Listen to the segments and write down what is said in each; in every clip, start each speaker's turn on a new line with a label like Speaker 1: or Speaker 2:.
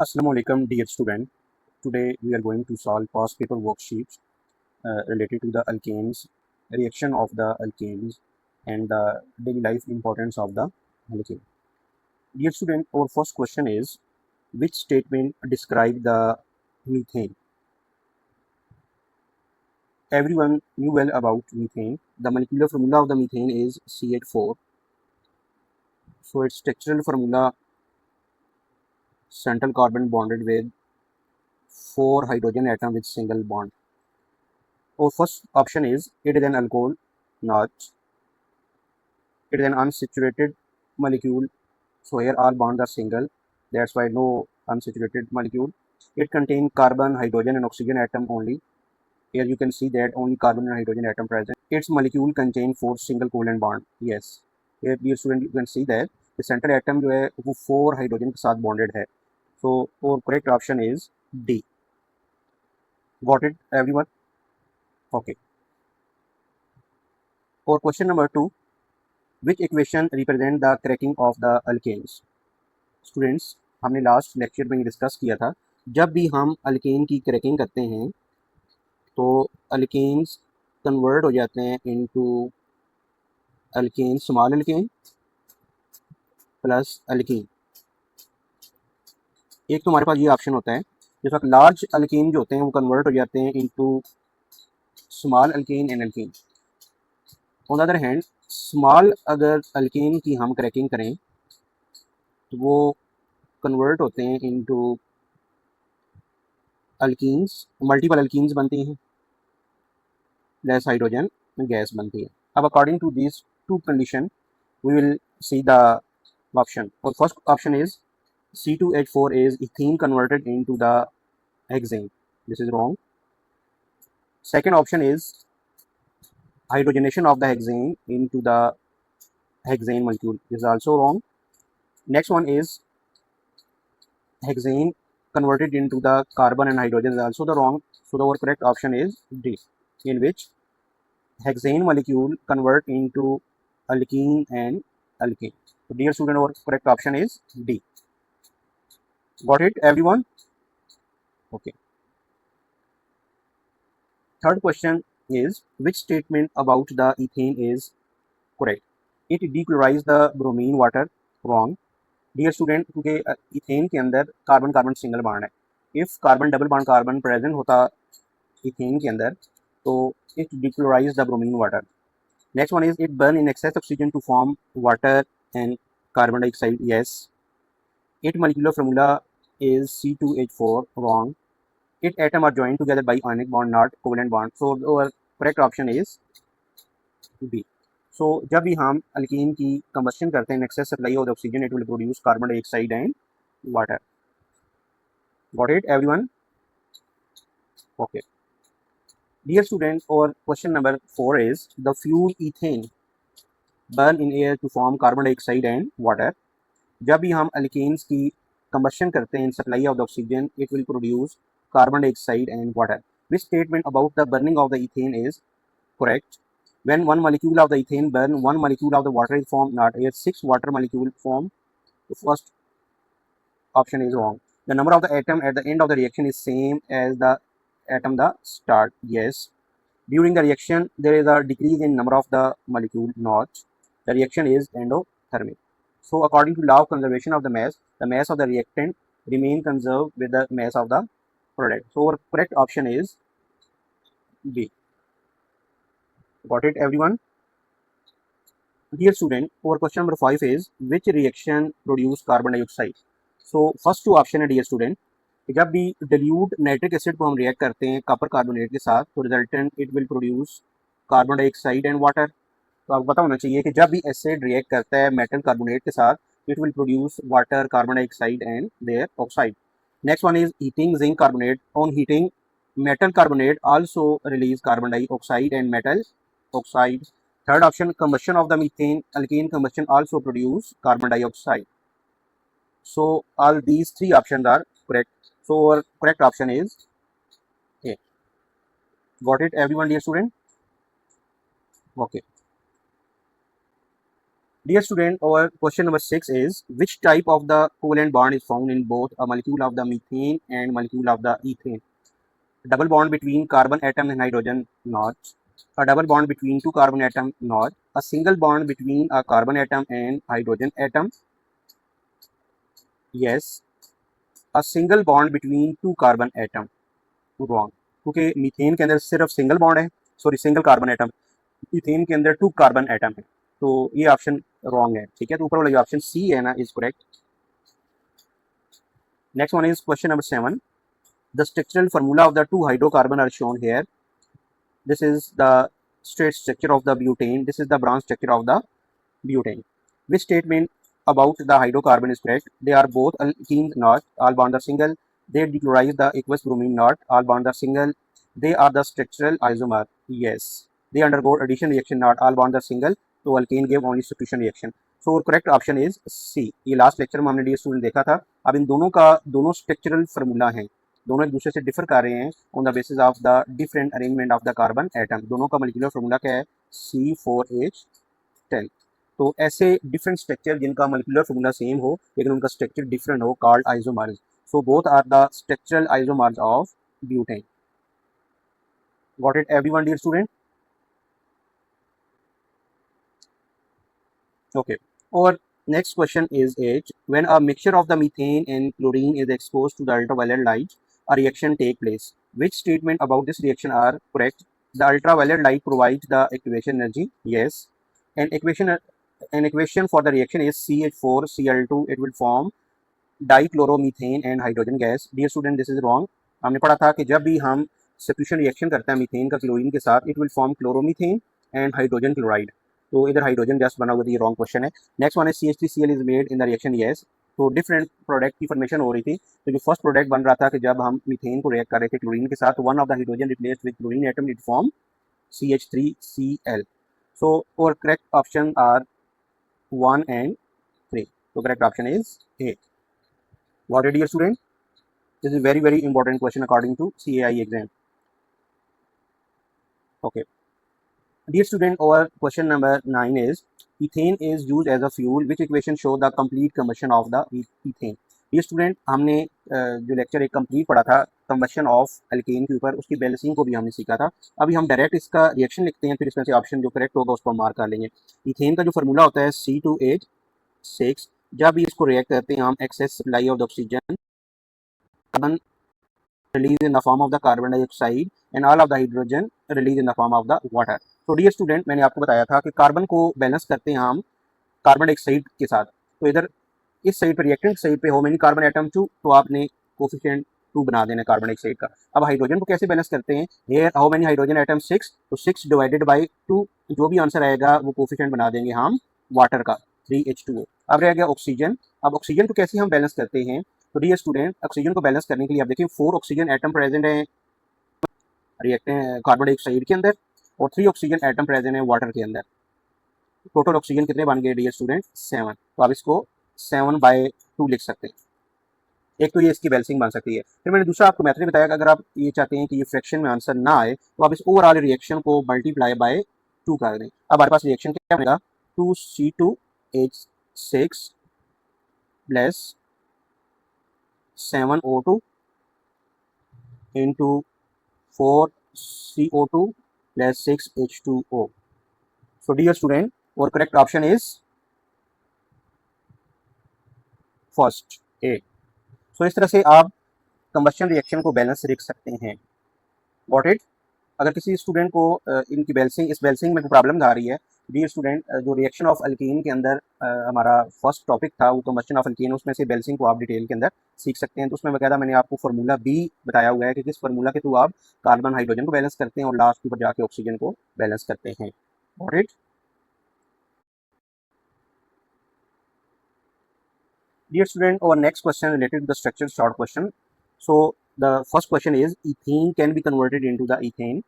Speaker 1: Assalamu alaikum, dear student. Today we are going to solve past paper worksheets related to the alkanes, reaction of the alkanes, and the daily life importance of the alkane. Dear student, our first question is, which statement describe the methane? Everyone knew well about methane. The molecular formula of the methane is CH4. So its structural formula, central carbon bonded with 4 hydrogen atom with single bond. Our first option is it is an alcohol, not. It is an unsaturated molecule. So here all bonds are single. That's why no unsaturated molecule. It contains carbon, hydrogen, and oxygen atom only. Here you can see that only carbon and hydrogen atom present. Its molecule contains 4 single covalent bond. Yes. Here dear student you can see that the center atom जो है वो 4 hydrogen के साथ bonded है. So our correct option is D. Got it everyone? Okay. For question number 2, which equation represent the cracking of the alkanes? Students हमने last lecture में discuss किया था, जब भी हम अल्केन की क्रैकिंग करते हैं तो अल्केन्स कन्वर्ट हो जाते हैं into alkane, small alkane plus alkyne. एक तो हमारे पास ये ऑप्शन होता है, जिस वक्त लार्ज अल्केन जो होते हैं वो कन्वर्ट हो जाते हैं into small alkane and alkyne. On the other hand small अगर अल्केन की हम क्रैकिंग करें तो वो कन्वर्ट होते हैं इनटू अल्कीन्स, मल्टीपल अल्कीन्स बनती हैं, लेस हाइड्रोजन गैस बनती है. अब according to this to condition we will see the option. Or first option is C2H4 is ethene converted into the hexane. This is wrong. Second option is hydrogenation of the hexane into the hexane molecule. This is also wrong. Next one is hexane converted into the carbon and hydrogen is also the wrong. So the correct option is D, in which hexane molecule convert into alkene and alkane. So dear student, our correct option is D. Got it everyone? Okay. Third question is, which statement about the ethane is correct? It dechlorize the bromine water. Wrong. Dear student, क्योंकि ethane के अंदर carbon carbon single bond है. If carbon double bond carbon present होता ethane के अंदर तो it dechlorize the bromine water. Next one is, it burn in excess oxygen to form water and carbon dioxide. Yes. Its molecular formula is C2H4. Wrong. Its atoms are joined together by ionic bond, not covalent bond. So our correct option is B. So जब भी हम alkyne की combustion करते हैं, excess supply of oxygen, it will produce carbon dioxide and water. Got it everyone? Okay. Dear students, our question number 4 is, the fuel ethane burn in air to form carbon dioxide and water. जब भी हम alkenes की combustion करते हैं, supply of oxygen, it will produce carbon dioxide and water. Which statement about the burning of the ethane is correct? When one molecule of the ethane burn, one molecule of the water is formed, not here 6 water molecule formed. The first option is wrong. The number of the atom at the end of the reaction is same as the atom the start. Yes. During the reaction, there is a decrease in number of the molecule, not. The reaction is endothermic. So according to law of conservation of the mass of the reactant remain conserved with the mass of the product. So our correct option is B. Got it everyone? Dear student, our question number 5 is, which reaction produce carbon dioxide? So first two option है dear student, जब भी dilute nitric acid को हम react करते हैं copper carbonate के साथ तो resultant it will produce carbon dioxide and water. तो आपको पता होना चाहिए कि जब भी एसिड रिएक्ट करता है मेटल कार्बोनेट के साथ, it will produce water, carbon dioxide and their oxide. Next one is heating zinc carbonate. On heating metal carbonate also release carbon dioxide and metal oxide. Third option, combustion of the methane alkane combustion also produce carbon dioxide. So all these three options are correct. So our correct option is A. Got it everyone dear student? Okay. Dear student, our question number 6 is which type of the covalent bond is found in both a molecule of the methane and molecule of the ethane? A double bond between carbon atom and hydrogen, not. A double bond between two carbon atom, not. A single bond between a carbon atom and hydrogen atom, yes. A single bond between two carbon atom, wrong. क्योंकि methane के अंदर सिर्फ single bond है, sorry single carbon atom, ethane के अंदर to carbon atom है, तो ये ऑप्शन रॉन्ग है, ठीक है। तो ऊपर वाला जो ऑप्शन सी है ना is correct. Next one is question number 7। The structural formula of the two hydrocarbon are shown here. This is the straight structure of the butane, this is the branch structure of the butane. Which statement about the hydrocarbon is correct? They are both alkenes, not. All bonds are single. They dechlorize the aqueous bromine, not. All bonds are single. They are the structural isomer, yes. They undergo addition reaction, not. All bonds are single. तो alkane gave only substitution reaction. So correct option is C. ये last lecture में हमने dear student देखा था। अब इन दोनों का दोनों स्ट्रक्चरल फार्मूला हैं, दोनों एक दूसरे से डिफर कर रहे हैं on the basis of the different arrangement of the carbon atom. दोनों का मॉलिक्यूलर फार्मूला क्या है? C4H10। तो ऐसे डिफरेंट स्ट्रक्चर जिनका मॉलिक्यूलर फार्मूला सेम हो लेकिन उनका स्ट्रक्चर डिफरेंट हो, called isomers. So both are the structural isomers of butane. Got it everyone dear student? Okay. Or next question is H. When a mixture of the methane and chlorine is exposed to the ultraviolet light, a reaction take place. Which statement about this reaction are correct? The ultraviolet light provides the activation energy. Yes. And equation for the reaction is CH4Cl2. It will form dichloromethane and hydrogen gas. Dear student this is wrong. हमने पढ़ा था कि जब भी हम substitution reaction करते हैं methane का क्लोरीन के साथ, it will form chloromethane and hydrogen chloride. तो इधर हाइड्रोजन जस्ट बना हुआ, ये रॉन्ग क्वेश्चन है। नेक्स्ट वन है CH3Cl is made in the reaction, yes. तो डिफरेंट प्रोडक्ट की फॉर्मेशन हो रही थी। तो जो फर्स्ट प्रोडक्ट बन रहा था कि जब हम मीथेन को रिएक्ट कर रहे थे क्लोरीन के साथ, one of the hydrogen replaced with chlorine atom, it form CH3Cl। सो और करेक्ट ऑप्शन आर 1 and 3। तो correct option is A। Got it, dear student? This is very important question according to CAI exam. Okay. Dear student, our question number 9 is ethane is used as a fuel. Which equation show the complete combustion of the ethane? Dear student, हमने जो lecture एक complete पढ़ा था combustion of alkane के ऊपर, उसकी balancing को भी हमने सीखा था। अभी हम डायरेक्ट इसका रिएक्शन लिखते हैं, फिर इसमें से ऑप्शन जो करेक्ट होगा उसको हम मार्क कर लेंगे। इथेन का जो फार्मूला होता है C2H6। जब भी इसको रिएक्ट करते हैं हम, excess supply of the oxygen, carbon released in the form of the carbon dioxide and all of the hydrogen released in the form of the water. तो डियर स्टूडेंट, मैंने आपको बताया था कि कार्बन को बैलेंस करते हैं हम कार्बन डाइऑक्साइड के साथ। तो इधर इस साइड पर रिएक्टेंट साइड पे हाउ मेनी कार्बन एटम 2, तो आपने कोफिशिएंट 2 बना देना कार्बन डाइऑक्साइड का। अब हाइड्रोजन को कैसे बैलेंस करते हैं? Here how many hydrogen atom 6, तो 6 डिवाइडेड बाय 2, जो भी आंसर आएगा वो कोफिशिएंट बना देंगे हम वाटर का 3H2O। अब रह गया ऑक्सीजन। अब ऑक्सीजन को कैसे हम बैलेंस करते हैं? तो डियर स्टूडेंट, ऑक्सीजन को बैलेंस करने के लिए आप देखिए 4 ऑक्सीजन एटम प्रेजेंट है रिएक्टेंट कार्बन डाइऑक्साइड के अंदर और 3 ऑक्सीजन एटम प्रेजेंट है वाटर के अंदर। टोटल ऑक्सीजन कितने बन गए डियर स्टूडेंट? 7। तो आप इसको 7/2 लिख सकते हैं। एक तो ये इसकी बैलेंसिंग बन सकती है। फिर मैंने दूसरा आपको मेथड बताया कि अगर आप ये चाहते हैं कि ये फ्रैक्शन में आंसर ना आए तो आप इस ओवरऑल रिएक्शन को मल्टीप्लाई बाय 2 कर दें। अब हमारे पास रिएक्शन क्या बनेगा? 2C2H6 plus 7O2 into 4CO2 plus 6H2O. So dear student, our correct option is first A. So इस तरह से आप कंबशन रिएक्शन को बैलेंस लिख सकते हैं। Got it? अगर किसी स्टूडेंट को इनकी बैलेंसिंग, इस बैलेंसिंग में कोई प्रॉब्लम आ रही है, डियर स्टूडेंट, जो रिएक्शन ऑफ अल्कीन के अंदर हमारा फर्स्ट टॉपिक था वो कंबशन ऑफ अल्कीन, उसमें से बैलेंसिंग को आप डिटेल के अंदर सीख सकते हैं। तो उसमें बकायदा मैंने आपको फार्मूला B बताया हुआ है कि किस फार्मूला के थ्रू आप कार्बन हाइड्रोजन को बैलेंस करते हैं और लास्ट के ऊपर जाके ऑक्सीजन को बैलेंस करते हैं। Got it? Dear student, our next question related to the structure, short question. So the first question is ethene can be converted into the ethane.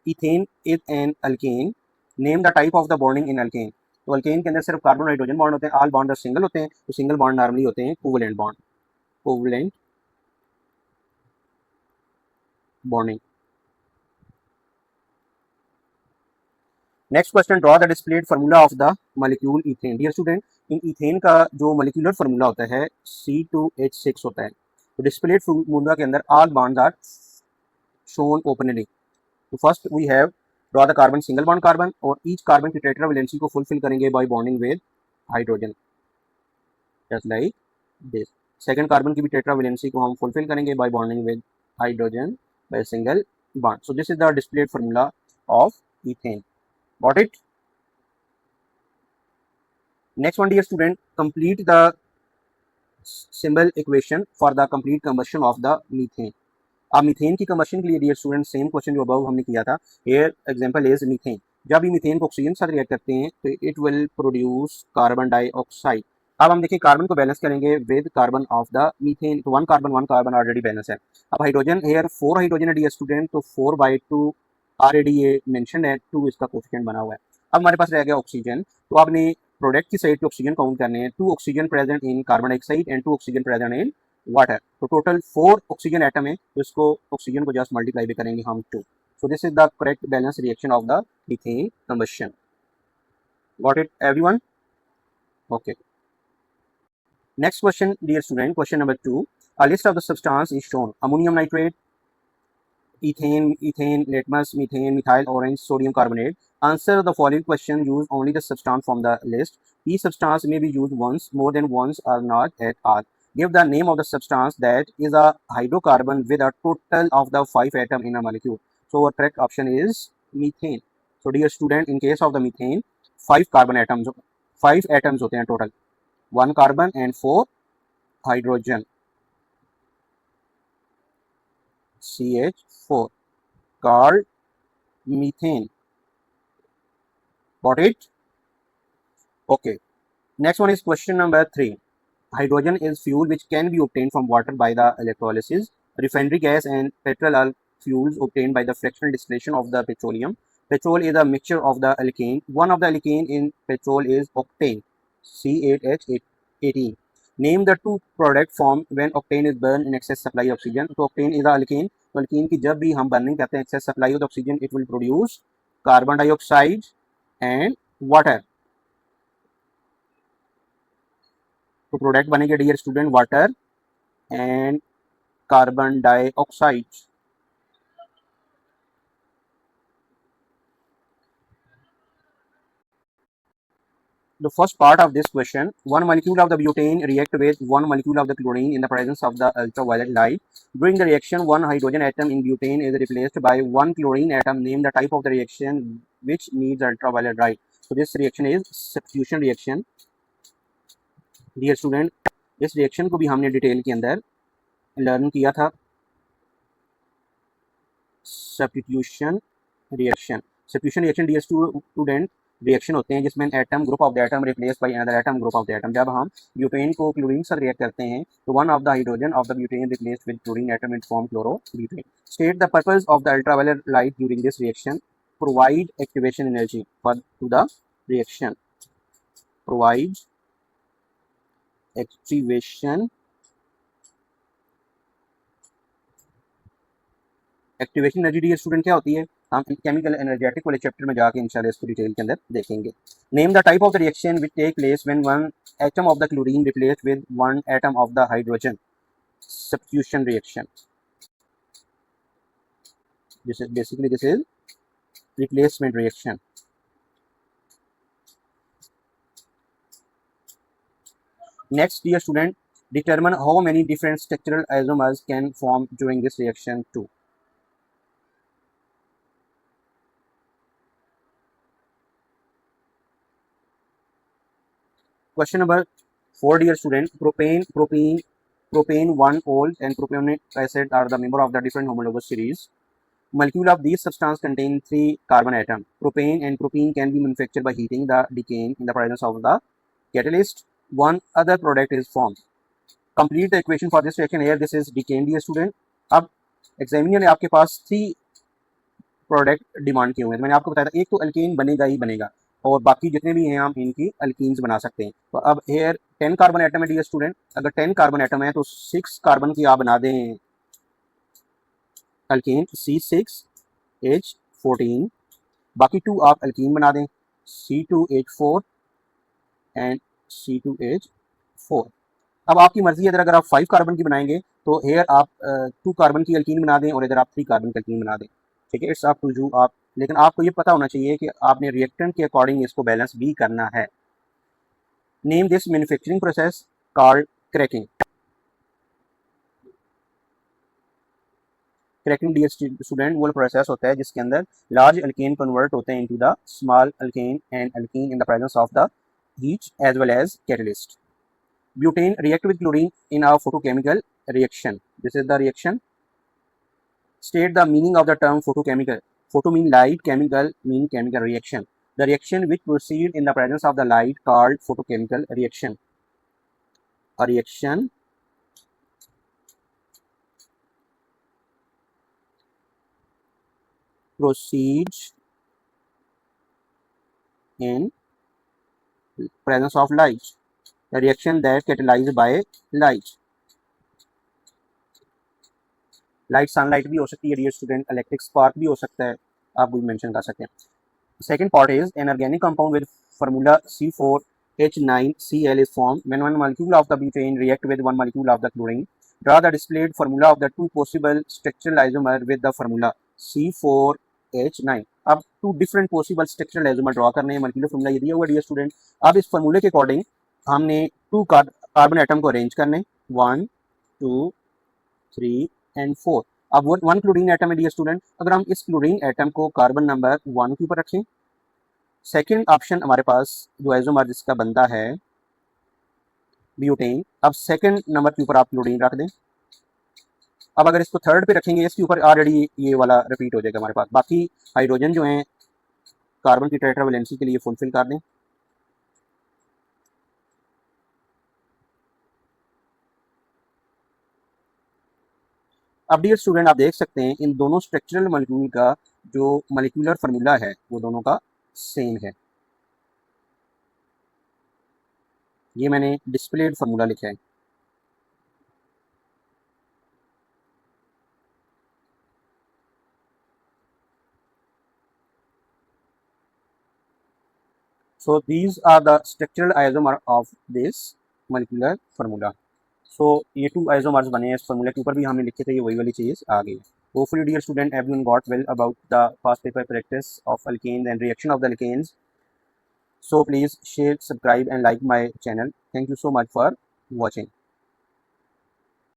Speaker 1: Ethane is an alkane. Name the type of the bonding in alkane. तो alkane के अंदर सिर्फ carbon hydrogen bond होते हैं, all bond single होते हैं। तो single bond normally होते हैं covalent bond, covalent bonding. Next question, draw the displayed formula of the molecule ethane. Dear student, in ethane का जो मॉलिक्यूलर फार्मूला होता है C2H6 होता है। तो डिस्प्लेड फार्मूला के अंदर all bonds are shown openly. तो first we have draw the carbon single bond carbon, और ईच कार्बन की टेट्रा वैलेंसी को फुलफिल करेंगे by bonding with hydrogen, just like this. Second carbon की भी टेट्रा वैलेंसी को हम फुलफिल करेंगे by bonding with hydrogen by single bond. So this is the displayed formula of ethane. Got it? Next one, dear student, complete the symbol equation for the complete combustion of the methane. अब methane की combustion के लिए dear student same question जो above हमने किया था, hair example is methane. जब ये मीथेन को ऑक्सीजन के साथ रिएक्ट करते हैं तो it will produce carbon dioxide. अब हम देखिए कार्बन को बैलेंस करेंगे with carbon of the methane, तो वन कार्बन ऑलरेडी बैलेंस है। अब हाइड्रोजन, हेयर 4 हाइड्रोजन है डियर स्टूडेंट, तो 4/2 ऑलरेडी ये मेंशन है, 2 इसका कोफिशिएंट बना हुआ है। अब हमारे पास रह गया ऑक्सीजन, तो आपने प्रोडक्ट की साइड पे ऑक्सीजन काउंट करने हैं, 2 oxygen present in carbon dioxide and 2 oxygen present in water. तो टोटल 4 ऑक्सीजन एटम है, तो इसको ऑक्सीजन को जस्ट मल्टीप्लाई भी करेंगे हम 2। So this is the correct balance reaction of the methane combustion. Got it everyone? Okay. Next question dear student, question number 2, a list of the substance is shown: ammonium nitrate, ethane, litmus, methane, methyl orange, sodium carbonate. Answer the following question, use only the substance from the list. Each substance may be used once, more than once, or not at all. Give the name of the substance that is a hydrocarbon with a total of the 5 atoms in a molecule. So our correct option is methane. So dear student, in case of the methane, 5 carbon atoms, 5 atoms होते हैं total, 1 carbon and 4 hydrogen, CH4, called methane. Got it? Okay. Next one is question number 3. Hydrogen is fuel which can be obtained from water by the electrolysis. Refinery gas and petrol are fuels obtained by the fractional distillation of the petroleum. Petrol is a mixture of the alkane. One of the alkane in petrol is octane, C8H18. Name the two product formed when octane is burned in excess supply of oxygen. So octane is the alkane. तो alkane की जब भी हम burning करते हैं excess supply of oxygen, it will produce carbon dioxide and water. तो product बनेंगे dear student water and carbon dioxide. The first part of this question, one molecule of the butane react with one molecule of the chlorine in the presence of the ultraviolet light. During the reaction, one hydrogen atom in butane is replaced by one chlorine atom. Name the type of the reaction which needs ultraviolet light. So this reaction is substitution reaction. Dear student, इस reaction को भी हमने detail के अंदर learn किया था। Substitution reaction, substitution reaction dear student reaction होते हैं जिसमें atom group of the atom replace by another atom group of the atom. जब हम ब्यूटेन को क्लोरीन से रिएक्ट करते हैं तो one of the hydrogen of the butane replaced with chlorine atom it form chlorobutane. State the purpose of the ultraviolet light during this reaction. Provide activation energy for to the reaction. Provide activation energy dear student क्या होती है, हम chemical energetic वाले chapter में जाके इंशाल्लाह इसको detail के अंदर देखेंगे। Name the type of the reaction which take place when one atom of the chlorine replaced with one atom of the hydrogen. Substitution reaction. This is replacement reaction. Next dear student, determine how many different structural isomers can form during this reaction too. Question number 4 dear student, propane 1-ol and propionate acid are the member of the different homologous series. Molecule of these substance contain 3 carbon atom. Propane and propene can be manufactured by heating the decaying in the presence of the catalyst. One other product is formed. Complete the equation for this reaction. Here this is decaying dear student. अब examiner ने आपके पास 3 product demand किए हुए हैं। मैंने आपको बताया था एक तो अल्केन बनेगा ही बनेगा और बाकी जितने भी हैं हम इनकी अल्कीन्स बना सकते हैं। तो अब हेयर 10 कार्बन एटम है डियर स्टूडेंट, अगर 10 कार्बन एटम है तो 6 कार्बन की आप बना दें अल्केन C6H14, बाकी 2 आप अल्कीन बना दें, C2H4 एंड C2H4। अब आपकी मर्जी है, अगर आप 5 कार्बन की बनाएंगे तो हेयर आप 2 कार्बन की अल्कीन बना दें और इधर आप 3 कार्बन की अल्कीन बना दें, ठीक है, इट्स अप टू यू आप। लेकिन आपको ये पता होना चाहिए कि आपने रिएक्टेंट के अकॉर्डिंग इसको बैलेंस भी करना है। Name this manufacturing process called cracking. Cracking dear student वो प्रोसेस होता है जिसके अंदर लार्ज अल्केन कन्वर्ट होते हैं into the small alkane and alkene in the presence of the heat as well as catalyst. Butane react with chlorine in a photochemical reaction. This is the reaction. State the meaning of the term photochemical. Photo mean light, chemical mean chemical reaction. The reaction which proceed in the presence of the light called photochemical reaction. A reaction proceeds in presence of light. A reaction that catalyzed by light. Light sunlight भी हो सकती है dear student, electric spark भी हो सकता है, आप भी मेंशन कर सकते हैं। Second part is an organic compound with formula C4H9Cl is formed when one molecule of the butane react with one molecule of the chlorine. Draw the displayed formula of the two possible structural isomer with the formula C4H9. अब two different possible structural isomer draw करने हैं, molecular formula ये दिया हुआ dear student. अब इस फॉर्मूले के अकॉर्डिंग हमने टू कार्बन एटम को अरेंज करने, 1 2 3 एंड 4। अब वो 1 क्लोरीन एटम है डियर स्टूडेंट, अगर हम इस क्लोरीन एटम को कार्बन नंबर 1 के ऊपर रखें, सेकेंड ऑप्शन हमारे पास जो आइसोमर जिसका बनता है ब्यूटेन, अब सेकेंड नंबर के ऊपर आप क्लोरीन रख दें। अब अगर इसको थर्ड पे रखेंगे, इसके ऊपर ऑलरेडी ये वाला रिपीट हो जाएगा हमारे पास। बाकी हाइड्रोजन जो है कार्बन की टेट्रावैलेंसी के लिए फुलफिल कर दें। अब डियर स्टूडेंट आप देख सकते हैं इन दोनों स्ट्रक्चरल मॉलिक्यूल का जो मॉलिक्यूलर फार्मूला है वो दोनों का सेम है। ये मैंने डिस्प्लेड फार्मूला लिखा है। So these are the structural isomer of this molecular formula. So ये 2 isomers बने हैं इस फार्मूला के ऊपर भी हमने लिखे थे, ये वही वाली चीज आ गई। Hopefully dear student everyone got well about the past paper practice of alkanes and reaction of the alkanes. So please share, subscribe and like my channel. Thank you so much for watching.